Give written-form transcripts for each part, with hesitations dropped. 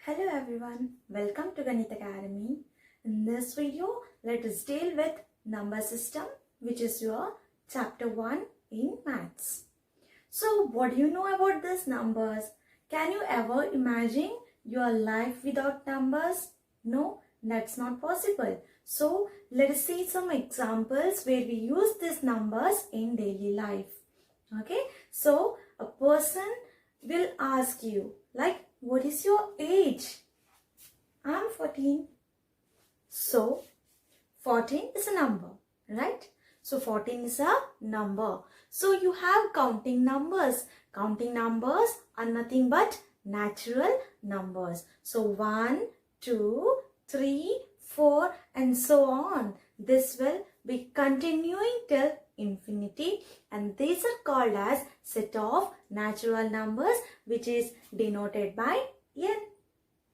Hello everyone, welcome to Ganit Academy. In this video, let us deal with number system, which is your chapter 1 in maths. So what do you know about these numbers? Can you ever imagine your life without numbers? No, that's not possible. So let us see some examples where we use these numbers in daily life. Okay, so a person will ask you like, what is your age? I'm 14. So 14 is a number, right? So 14 is a number. So you have counting numbers. Counting numbers are nothing but natural numbers. So 1, 2, 3, 4 and so on. This will be continuing till infinity, and these are called as set of natural numbers, which is denoted by n.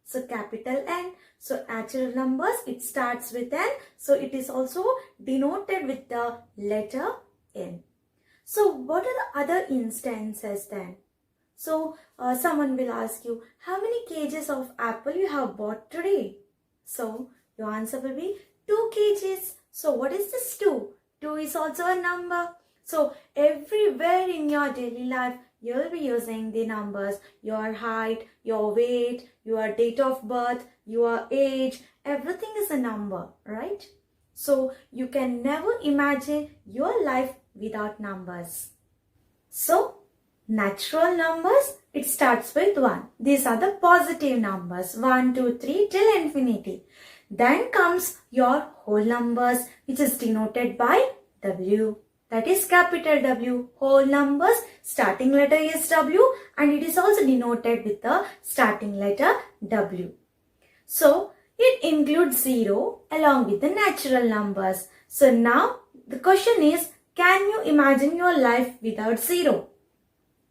So capital N. So natural numbers, it starts with n. So it is also denoted with the letter n. So what are the other instances then? So someone will ask you, how many kgs of apple you have bought today? So your answer will be 2 kgs. So what is this 2? 2 is also a number. So everywhere in your daily life, you will be using the numbers. Your height, your weight, your date of birth, your age, everything is a number, right? So you can never imagine your life without numbers. So natural numbers, it starts with 1. These are the positive numbers, 1, 2, 3 till infinity. Then comes your whole numbers, which is denoted by W. That is capital W. Whole numbers, starting letter is W, and it is also denoted with the starting letter W. So it includes 0 along with the natural numbers. So now the question is, can you imagine your life without 0?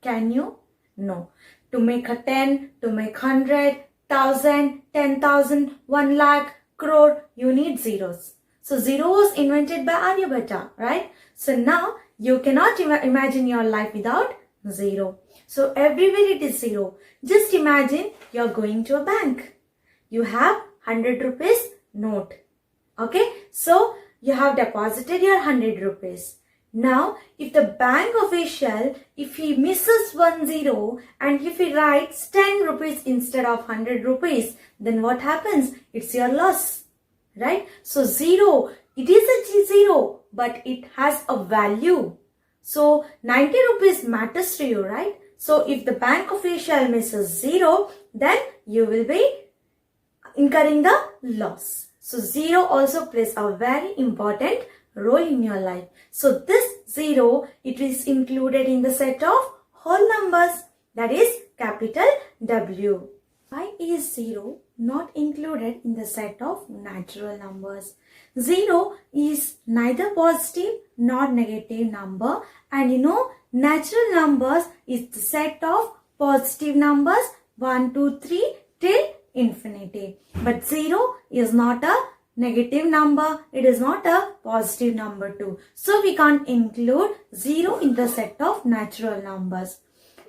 Can you? No. To make a 10, to make 100, 1000, 10,000, 1 lakh, crore, you need zeros. So 0 was invented by Aryabhatta, right? So now you cannot imagine your life without 0. So everywhere it is 0. Just imagine you're going to a bank. You have 100 rupees note. Okay, so you have deposited your 100 rupees. Now, if the bank official, if he misses 1 0 and if he writes 10 rupees instead of 100 rupees, then what happens? It's your loss, right? So 0, it is a 0, but it has a value. So 90 rupees matters to you, right? So if the bank official misses 0, then you will be incurring the loss. So 0 also plays a very important role in your life. So this 0, it is included in the set of whole numbers, that is capital W. Why is 0 not included in the set of natural numbers? 0 is neither positive nor negative number, and natural numbers is the set of positive numbers 1, 2, 3 till infinity. But 0 is not a negative number, it is not a positive number too. So we can't include 0 in the set of natural numbers.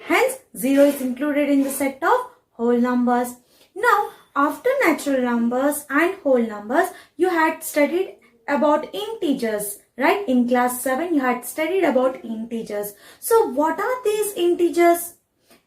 Hence 0 is included in the set of whole numbers. Now after natural numbers and whole numbers, you had studied about integers, right? In class 7 you had studied about integers. So what are these integers?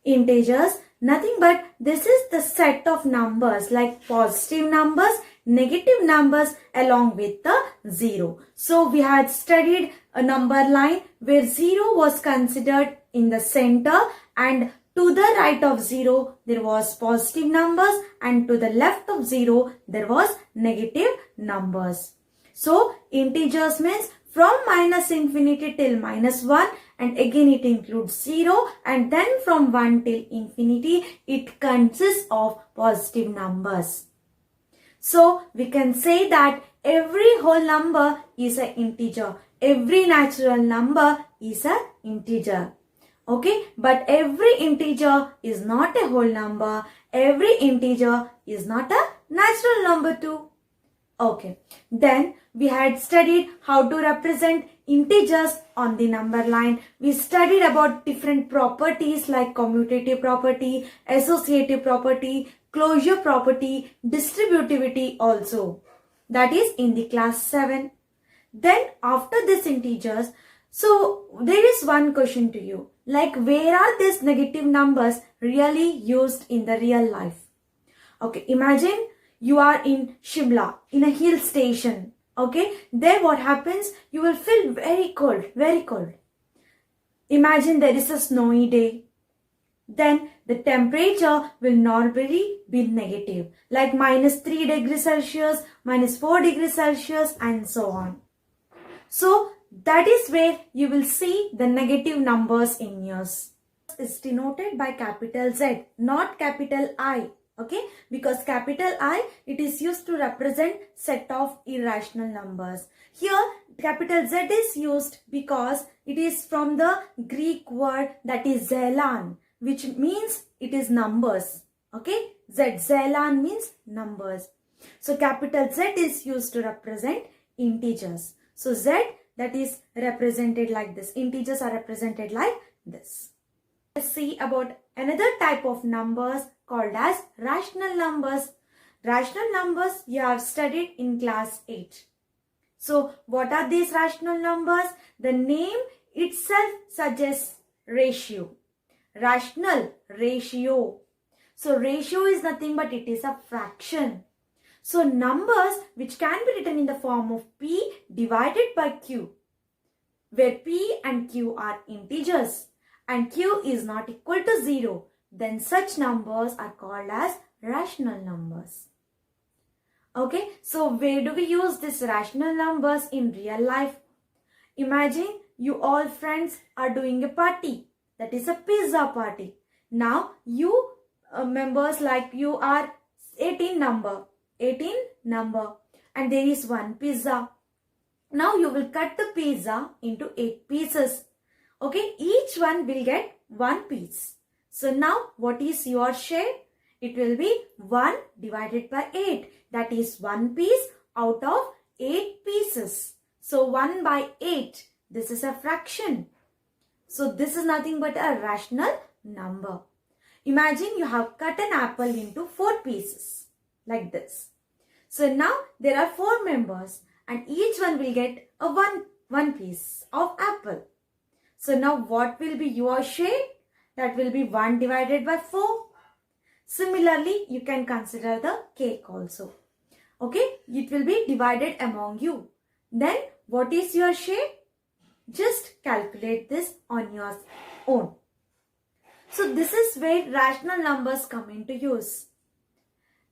Integers, nothing but this is the set of numbers like positive numbers, negative numbers along with the 0. So we had studied a number line where 0 was considered in the center, and to the right of 0 there was positive numbers, and to the left of 0 there was negative numbers. So integers means from minus infinity till minus 1, and again it includes 0, and then from 1 till infinity it consists of positive numbers. So we can say that every whole number is an integer. Every natural number is an integer. Okay, but every integer is not a whole number. Every integer is not a natural number too. Okay, then we had studied how to represent integers on the number line. We studied about different properties like commutative property, associative property, closure property, distributivity also. That is in the class 7. Then after this integers, so there is one question to you. Like, where are these negative numbers really used in the real life? Okay, imagine you are in Shimla, in a hill station. Okay, there what happens? You will feel very cold, very cold. Imagine there is a snowy day. Then the temperature will normally be negative, like minus 3 degrees Celsius, minus 4 degrees Celsius, and so on. So that is where you will see the negative numbers in years. Is denoted by capital Z, not capital I. Okay, because capital I, it is used to represent set of irrational numbers. Here capital Z is used because it is from the Greek word that is zelan, which means it is numbers. Okay, zelan means numbers. So capital Z is used to represent integers. So Z, that is represented like this. Integers are represented like this. Let's see about another type of numbers called as rational numbers. Rational numbers you have studied in class 8. So what are these rational numbers? The name itself suggests ratio. Rational, ratio. So ratio is nothing but it is a fraction. So numbers which can be written in the form of P divided by Q, where P and Q are integers and Q is not equal to 0, then such numbers are called as rational numbers. Okay, so where do we use these rational numbers in real life? Imagine you all friends are doing a party, that is a pizza party. Now you members, like you are 18 number and there is one pizza. Now you will cut the pizza into 8 pieces. Okay, each one will get 1 piece. So now what is your share? It will be 1 divided by 8. That is 1 piece out of 8 pieces. So 1 by 8. This is a fraction. So this is nothing but a rational number. Imagine you have cut an apple into 4 pieces like this. So now there are 4 members and each one will get a one piece of apple. So now what will be your share? That will be 1 divided by 4. Similarly, you can consider the cake also. Okay, it will be divided among you. Then what is your share? Just calculate this on your own. So this is where rational numbers come into use.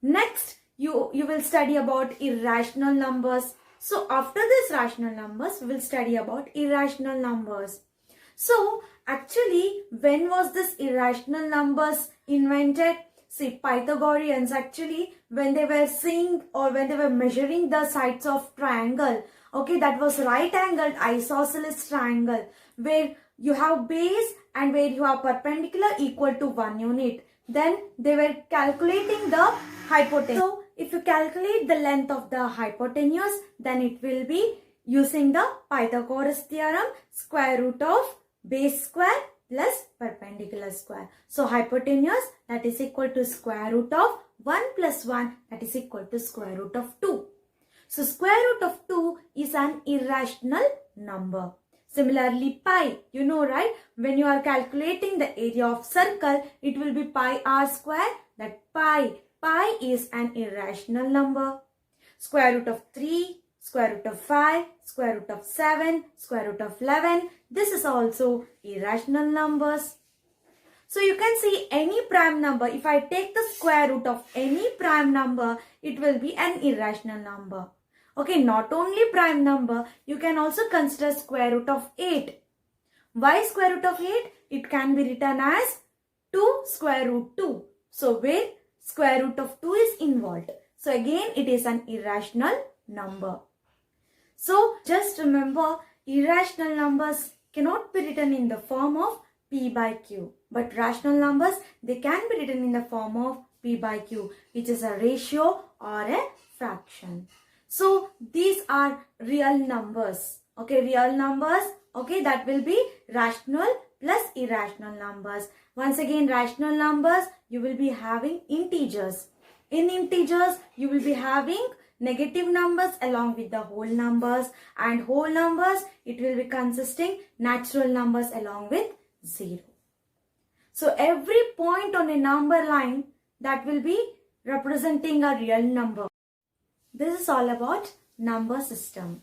Next, you will study about irrational numbers. So after this rational numbers, we will study about irrational numbers. So actually, when was this irrational numbers invented? See, Pythagoreans actually, when they were seeing or when they were measuring the sides of triangle, okay, that was right angled isosceles triangle, where you have base and where you have perpendicular equal to 1 unit. Then they were calculating the hypotenuse. So if you calculate the length of the hypotenuse, then it will be using the Pythagoras theorem, square root of base square plus perpendicular square. So hypotenuse, that is equal to square root of 1 plus 1, that is equal to square root of 2. So square root of 2 is an irrational number. Similarly, pi, you know, right? When you are calculating the area of circle, it will be pi r square. That pi is an irrational number. Square root of 3, square root of 5, square root of 7, square root of 11. This is also irrational numbers. So you can see any prime number. If I take the square root of any prime number, it will be an irrational number. Okay, not only prime number, you can also consider square root of 8. Why square root of 8? It can be written as 2 square root 2. So where square root of 2 is involved. So again, it is an irrational number. So just remember, irrational numbers cannot be written in the form of P by Q. But rational numbers, they can be written in the form of P by Q, which is a ratio or a fraction. So these are real numbers. Okay, real numbers. Okay, that will be rational plus irrational numbers. Once again, rational numbers, you will be having integers. In integers, you will be having negative numbers along with the whole numbers, and whole numbers, it will be consisting natural numbers along with 0. So every point on a number line, that will be representing a real number. This is all about number system.